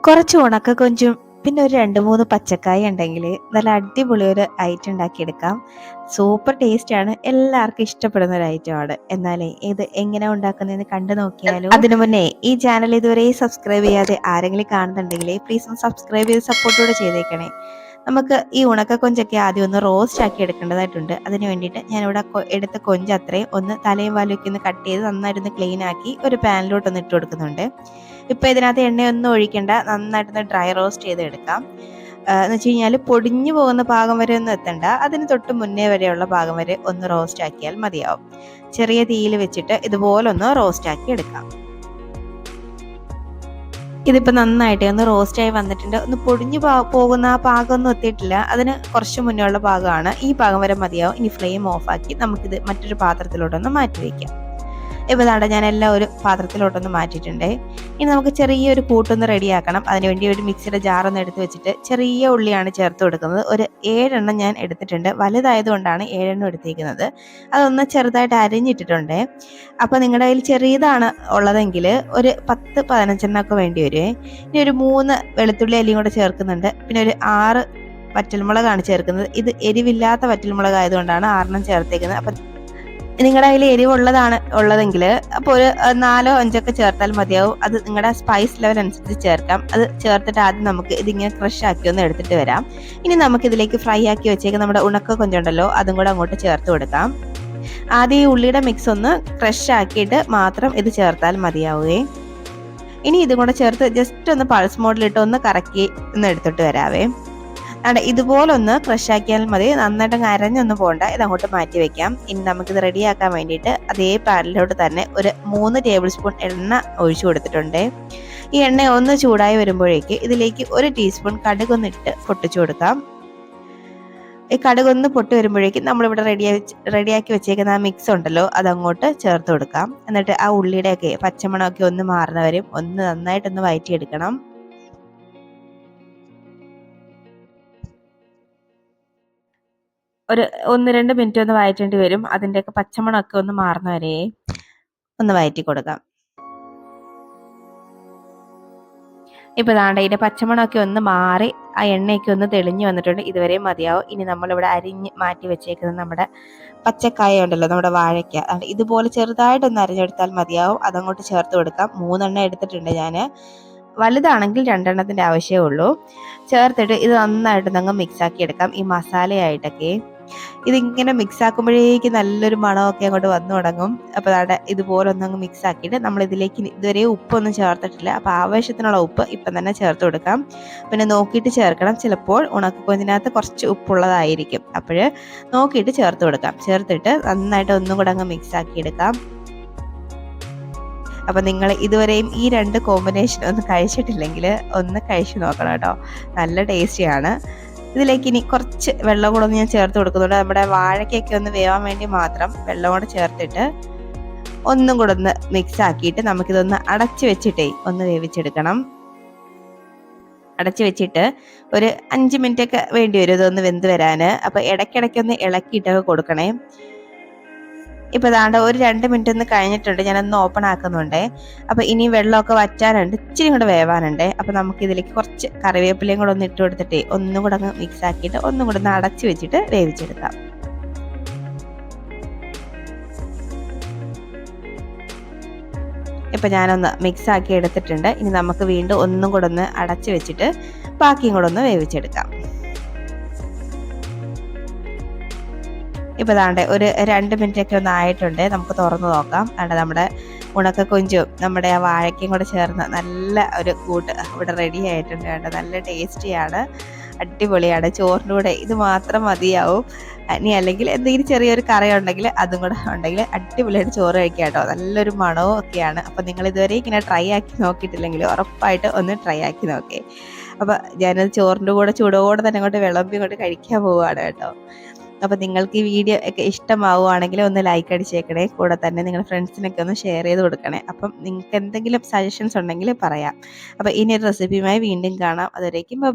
കുറച്ച് ഉണക്കക്കൊഞ്ചും പിന്നെ ഒരു 2-3 പച്ചക്കായ ഉണ്ടെങ്കിൽ നല്ല അടിപൊളി ഒരു ഐറ്റം ഉണ്ടാക്കിയെടുക്കാം. സൂപ്പർ ടേസ്റ്റാണ്, എല്ലാവർക്കും ഇഷ്ടപ്പെടുന്ന ഒരു ഐറ്റമാണ്. എന്നാലേ ഇത് എങ്ങനെ ഉണ്ടാക്കുന്നതെന്ന് കണ്ടു നോക്കിയാലോ. അതിനു മുന്നേ ഈ ചാനൽ ഇതുവരെ സബ്സ്ക്രൈബ് ചെയ്യാതെ ആരെങ്കിലും കാണുന്നുണ്ടെങ്കിൽ പ്ലീസ് ഒന്ന് സബ്സ്ക്രൈബ് ചെയ്ത് സപ്പോർട്ടോടെ ചെയ്തേക്കണേ. നമുക്ക് ഈ ഉണക്കക്കൊഞ്ചൊക്കെ ആദ്യം ഒന്ന് റോസ്റ്റ് ആക്കി എടുക്കേണ്ടതായിട്ടുണ്ട്. അതിന് വേണ്ടിയിട്ട് ഞാനിവിടെ എടുത്ത കൊഞ്ച് അത്രയും ഒന്ന് തലയും വാലൊക്കെ ഒന്ന് കട്ട് ചെയ്ത് നന്നായിട്ടൊന്ന് ക്ലീൻ ആക്കി ഒരു പാനിലോട്ടൊന്ന് ഇട്ട് കൊടുക്കുന്നുണ്ട്. ഇപ്പോൾ ഇതിനകത്ത് എണ്ണയൊന്നും ഒഴിക്കേണ്ട, നന്നായിട്ടൊന്ന് ഡ്രൈ റോസ്റ്റ് ചെയ്ത് എടുക്കാം. എന്ന് വെച്ച് കഴിഞ്ഞാൽ പൊടിഞ്ഞു പോകുന്ന ഭാഗം വരെ ഒന്നും എത്തണ്ട, അതിന് തൊട്ട് മുന്നേ വരെയുള്ള ഭാഗം വരെ ഒന്ന് റോസ്റ്റ് ആക്കിയാൽ മതിയാവും. ചെറിയ തീയിൽ വെച്ചിട്ട് ഇതുപോലെ ഒന്ന് റോസ്റ്റ് ആക്കി എടുക്കാം. ഇതിപ്പോൾ നന്നായിട്ട് ഒന്ന് റോസ്റ്റായി വന്നിട്ടുണ്ട്. ഒന്ന് പൊടിഞ്ഞു പോകുന്ന ആ പാകമൊന്നും എത്തിയിട്ടില്ല, അതിന് കുറച്ച് മുന്നേ ഉള്ള ഭാഗമാണ്. ഈ ഭാഗം വരെ മതിയാവും. ഇനി ഫ്ലെയിം ഓഫാക്കി നമുക്കിത് മറ്റൊരു പാത്രത്തിലോട്ടൊന്ന് മാറ്റി വയ്ക്കാം. ഇപ്പോൾ ദാണ്ട ഞാൻ എല്ലാം ഒരു പാത്രത്തിലോട്ടൊന്ന് മാറ്റിയിട്ടുണ്ട്. ഇനി നമുക്ക് ചെറിയൊരു കൂട്ടൊന്ന് റെഡിയാക്കണം. അതിനുവേണ്ടി ഒരു മിക്സിയുടെ ജാറൊന്ന് എടുത്ത് വെച്ചിട്ട് ചെറിയ ഉള്ളിയാണ് ചേർത്ത് കൊടുക്കുന്നത്. ഒരു 7 എണ്ണം ഞാൻ എടുത്തിട്ടുണ്ട്. വലുതായതുകൊണ്ടാണ് 7 എണ്ണം എടുത്തിരിക്കുന്നത്. അതൊന്ന് ചെറുതായിട്ട് അരിഞ്ഞിട്ടിട്ടുണ്ട്. അപ്പോൾ നിങ്ങളുടെ കയ്യിൽ ചെറിയതാണ് ഉള്ളതെങ്കിൽ ഒരു 10-15 എണ്ണമൊക്കെ വേണ്ടി വരുമേ. ഇനി ഒരു 3 വെളുത്തുള്ളി അല്ലിയും കൂടെ ചേർക്കുന്നുണ്ട്. പിന്നെ ഒരു 6 വറ്റൽമുളകാണ് ചേർക്കുന്നത്. ഇത് എരിവില്ലാത്ത വറ്റൽമുളക് ആയതുകൊണ്ടാണ് 6 എണ്ണം ചേർത്തേക്കുന്നത്. അപ്പം നിങ്ങളുടെ കയ്യിൽ എരിവുള്ളതാണ് ഉള്ളതെങ്കിൽ അപ്പോൾ ഒരു 4-5 ഒക്കെ ചേർത്താൽ മതിയാവും. അത് നിങ്ങളുടെ സ്പൈസ് ലെവൽ അനുസരിച്ച് ചേർക്കാം. അത് ചേർത്തിട്ട് ആദ്യം നമുക്ക് ഇതിങ്ങനെ ക്രഷ് ആക്കി ഒന്ന് എടുത്തിട്ട് വരാം. ഇനി നമുക്ക് ഇതിലേക്ക് ഫ്രൈ ആക്കി വെച്ചേക്ക് നമ്മുടെ ഉണക്ക കൊഞ്ചുണ്ടല്ലോ, അതും കൂടെ അങ്ങോട്ട് ചേർത്ത് കൊടുക്കാം. ആദ്യം ഈ ഉള്ളിയുടെ മിക്സ് ഒന്ന് ക്രഷ് ആക്കിയിട്ട് മാത്രം ഇത് ചേർത്താൽ മതിയാവുകയെ. ഇനി ഇതും കൂടെ ചേർത്ത് ജസ്റ്റ് ഒന്ന് പൾസ് മോഡിലിട്ട് ഒന്ന് കറക്കി ഒന്ന് എടുത്തിട്ട് വരാവേ. ഇതുപോലൊന്ന് ക്രഷ് ആക്കിയാൽ മതി, നന്നായിട്ട് അരഞ്ഞൊന്നും പോകണ്ട. ഇതങ്ങോട്ട് മാറ്റി വെക്കാം. ഇനി നമുക്കിത് റെഡിയാക്കാൻ വേണ്ടിയിട്ട് അതേ പാനിലോട്ട് തന്നെ ഒരു 3 ടേബിൾ സ്പൂൺ എണ്ണ ഒഴിച്ചു കൊടുത്തിട്ടുണ്ട്. ഈ എണ്ണ ഒന്ന് ചൂടായി വരുമ്പോഴേക്ക് ഇതിലേക്ക് 1 ടീസ്പൂൺ കടുകൊന്നിട്ട് പൊട്ടിച്ചു കൊടുക്കാം. ഈ കടുകൊന്ന് പൊട്ടി വരുമ്പോഴേക്കും നമ്മളിവിടെ റെഡിയാക്കി വെച്ചേക്കുന്ന ആ മിക്സ് ഉണ്ടല്ലോ, അതങ്ങോട്ട് ചേർത്ത് കൊടുക്കാം. എന്നിട്ട് ആ ഉള്ളിയുടെയൊക്കെ പച്ചമണമൊക്കെ ഒന്ന് മാറുന്നവരും ഒന്ന് നന്നായിട്ടൊന്ന് വഴറ്റിയെടുക്കണം. ഒരു 1-2 മിനിറ്റ് ഒന്ന് വഴറ്റേണ്ടി വരും. അതിൻ്റെയൊക്കെ പച്ചമണമൊക്കെ ഒന്ന് മാറുന്ന വരെ ഒന്ന് വഴറ്റി കൊടുക്കാം. ഇപ്പോൾ ദാണ്ട ഇതിൻ്റെ പച്ചമണമൊക്കെ ഒന്ന് മാറി ആ എണ്ണയൊക്കെ ഒന്ന് തെളിഞ്ഞു വന്നിട്ടുണ്ട്. ഇതുവരെ മതിയാവും. ഇനി നമ്മളിവിടെ അരിഞ്ഞ് മാറ്റി വെച്ചേക്കുന്നത് നമ്മുടെ പച്ചക്കായ ഉണ്ടല്ലോ, നമ്മുടെ വാഴയ്ക്ക, ഇതുപോലെ ചെറുതായിട്ടൊന്ന് അരിഞ്ഞെടുത്താൽ മതിയാവും. അതങ്ങോട്ട് ചേർത്ത് കൊടുക്കാം. 3 എണ്ണം എടുത്തിട്ടുണ്ട് ഞാൻ. വലുതാണെങ്കിൽ 2 എണ്ണത്തിൻ്റെ ആവശ്യമേ ഉള്ളൂ. ചേർത്തിട്ട് ഇത് നന്നായിട്ട് അങ്ങ് മിക്സാക്കി എടുക്കാം ഈ മസാലയായിട്ടൊക്കെ. ഇതിങ്ങനെ മിക്സ് ആക്കുമ്പോഴേക്ക് നല്ലൊരു മണമൊക്കെ അങ്ങോട്ട് വന്നു തുടങ്ങും. അപ്പോൾ അവിടെ ഇതുപോലെ ഒന്നങ്ങ് മിക്സ് ആക്കിയിട്ട് നമ്മൾ ഇതിലേക്ക് ഇതുവരെ ഉപ്പൊന്നും ചേർത്തിട്ടില്ല. അപ്പോൾ ആവശ്യത്തിനുള്ള ഉപ്പ് ഇപ്പം തന്നെ ചേർത്ത് കൊടുക്കാം. പിന്നെ നോക്കിയിട്ട് ചേർക്കണം. ചിലപ്പോൾ ഉണക്കക്കൊഞ്ചിനകത്ത് കുറച്ച് ഉപ്പുള്ളതായിരിക്കും, അപ്പോൾ നോക്കിയിട്ട് ചേർത്ത് കൊടുക്കാം. ചേർത്തിട്ട് നന്നായിട്ട് ഒന്നും കൂടെ അങ്ങ് മിക്സ് ആക്കി എടുക്കാം. അപ്പം നിങ്ങൾ ഇതുവരെയും ഈ 2 കോമ്പിനേഷൻ ഒന്ന് കഴിച്ചിട്ടില്ലെങ്കിൽ ഒന്ന് കഴിച്ചു നോക്കണം കേട്ടോ, നല്ല ടേസ്റ്റിയാണ്. ഇതിലേക്ക് ഇനി കുറച്ച് വെള്ളം കൂടെ ഒന്ന് ഞാൻ ചേർത്ത് കൊടുക്കുന്നുണ്ട്. നമ്മുടെ വാഴയ്ക്കൊക്കെ ഒന്ന് വേവാൻ വേണ്ടി മാത്രം വെള്ളം കൂടെ ചേർത്തിട്ട് ഒന്നും കൂടെ ഒന്ന് മിക്സ് ആക്കിയിട്ട് നമുക്കിതൊന്ന് അടച്ച് വെച്ചിട്ടേ ഒന്ന് വേവിച്ചെടുക്കണം. അടച്ച് വെച്ചിട്ട് ഒരു 5 മിനിറ്റൊക്കെ വേണ്ടി വരും ഇതൊന്ന് വെന്ത് വരാൻ. അപ്പോൾ ഇടയ്ക്കിടയ്ക്കൊന്ന് ഇളക്കിയിട്ടൊക്കെ കൊടുക്കണേ. ഇപ്പോൾ ദാണ്ട ഒരു 2 മിനിറ്റ് ഒന്ന് കഴിഞ്ഞിട്ടുണ്ട്. ഞാനൊന്ന് ഓപ്പൺ ആക്കുന്നുണ്ട്. അപ്പോൾ ഇനി വെള്ളമൊക്കെ വറ്റാനുണ്ട്, ഇച്ചിരി കൂടെ വേവാനുണ്ട്. അപ്പോൾ നമുക്ക് ഇതിലേക്ക് കുറച്ച് കറിവേപ്പിലയും കൂടെ ഒന്ന് ഇട്ട് കൊടുത്തിട്ട് ഒന്നും കൂടെ അങ്ങ് മിക്സ് ആക്കിയിട്ട് ഒന്നും കൂടെ ഒന്ന് അടച്ച് വെച്ചിട്ട് വേവിച്ചെടുക്കാം. ഇപ്പോൾ ഞാനൊന്ന് മിക്സ് ആക്കി എടുത്തിട്ടുണ്ട്. ഇനി നമുക്ക് വീണ്ടും ഒന്നും കൂടെ ഒന്ന് അടച്ച് വെച്ചിട്ട് ബാക്കിയും കൂടെ ഒന്ന് വേവിച്ചെടുക്കാം. ഇപ്പോൾ ദാണ്ടെ ഒരു 2 മിനിറ്റൊക്കെ ഒന്ന് ആയിട്ടുണ്ട്. നമുക്ക് തുറന്ന് നോക്കാം. നമ്മുടെ ഉണക്കക്കൊഞ്ചും നമ്മുടെ ആ വാഴയ്ക്കയും കൂടെ ചേർന്ന് നല്ല ഒരു കൂട്ട് ഇവിടെ റെഡി ആയിട്ടുണ്ട്. നല്ല ടേസ്റ്റിയാണ്, അടിപൊളിയാണ്. ചോറിൻ്റെ കൂടെ ഇത് മാത്രം മതിയാവും. ഇനി അല്ലെങ്കിൽ എന്തെങ്കിലും ചെറിയൊരു കറി ഉണ്ടെങ്കിൽ അതും കൂടെ ഉണ്ടെങ്കിൽ അടിപൊളിയായിട്ട് ചോറ് കഴിക്കാം കേട്ടോ. നല്ലൊരു മണവും ഒക്കെയാണ്. അപ്പോൾ നിങ്ങൾ ഇതുവരെ ഇങ്ങനെ ട്രൈ ആക്കി നോക്കിയിട്ടില്ലെങ്കിൽ ഉറപ്പായിട്ട് ഒന്ന് ട്രൈ ആക്കി നോക്കേ. അപ്പോൾ ഞാനത് ചോറിൻ്റെ കൂടെ ചൂടോടെ തന്നെ അങ്ങോട്ട് വിളമ്പി കൊണ്ട് കഴിക്കാൻ പോവുകയാണ് കേട്ടോ. അപ്പോൾ നിങ്ങൾക്ക് ഈ വീഡിയോ ഒക്കെ ഇഷ്ടമാവുകയാണെങ്കിൽ ഒന്ന് ലൈക്ക് അടിച്ചേക്കണേ. കൂടെ തന്നെ നിങ്ങളുടെ ഫ്രണ്ട്സിനൊക്കെ ഒന്ന് ഷെയർ ചെയ്ത് കൊടുക്കണേ. അപ്പം നിങ്ങൾക്ക് എന്തെങ്കിലും സജഷൻസ് ഉണ്ടെങ്കിൽ പറയാം. അപ്പോൾ ഇനി ഒരു റെസിപ്പിയുമായി വീണ്ടും കാണാം. അതുവരേക്കും ബൈ.